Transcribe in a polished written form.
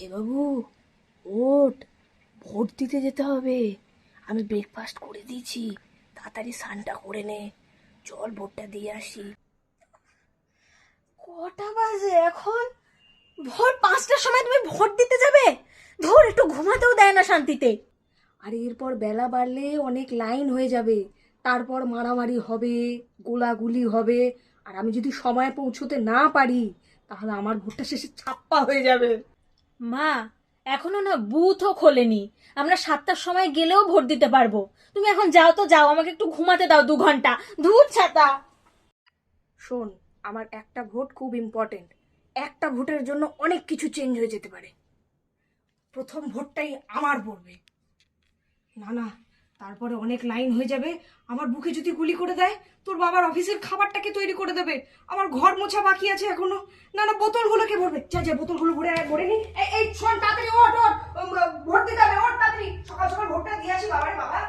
হে বাবু, ওঠ, ভোট দিতে যেতে হবে। আমি ব্রেকফাস্ট করে দিয়েছি, তাড়াতাড়ি স্নানটা করে নে। চল ভোটটা দিয়ে আসি। কটা বাজে এখন? ভোর 5টার সময় তুমি ভোট দিতে যাবে? ধর, একটু ঘুমাতেও দেয় না শান্তিতে। আর এরপর বেলা বাড়লে অনেক লাইন হয়ে যাবে, তারপর মারামারি হবে, গোলাগুলি হবে। আর আমি যদি সময়ে পৌঁছতে না পারি, তাহলে আমার ভোটটা শেষে ছাপ্পা হয়ে যাবে। মা, এখনো না বুথও খোলেনি। আমরা 7টার সময় গেলেও ভোট দিতে পারবো। তুমি এখন যাও তো যাও, আমাকে একটু ঘুমাতে দাও 2 ঘন্টা। ধুর ছাতা। শোন, আমার একটা ভোট খুব ইম্পর্টেন্ট। একটা ভোটের জন্য অনেক কিছু চেঞ্জ হয়ে যেতে পারে। প্রথম ভোটটাই আমার পড়বে। না না, তারপরে অনেক লাইন হয়ে যাবে। আমার বুকে যদি গুলি করে দেয়, তোর বাবার অফিসের খাবারটাকে তৈরি করে দেবে। আমার ঘর মোছা বাকি আছে এখনো। না না, বোতলগুলো কে ভরবে? যা যা, বোতলগুলো ভরে নি। এই শোন, তাড়াতাড়ি ওঠ ওঠ, ভোট দিতে হবে, ওঠ তাড়াতাড়ি। সকাল সকাল ভোটটা দিয়ে আসি বাবারে বাবা।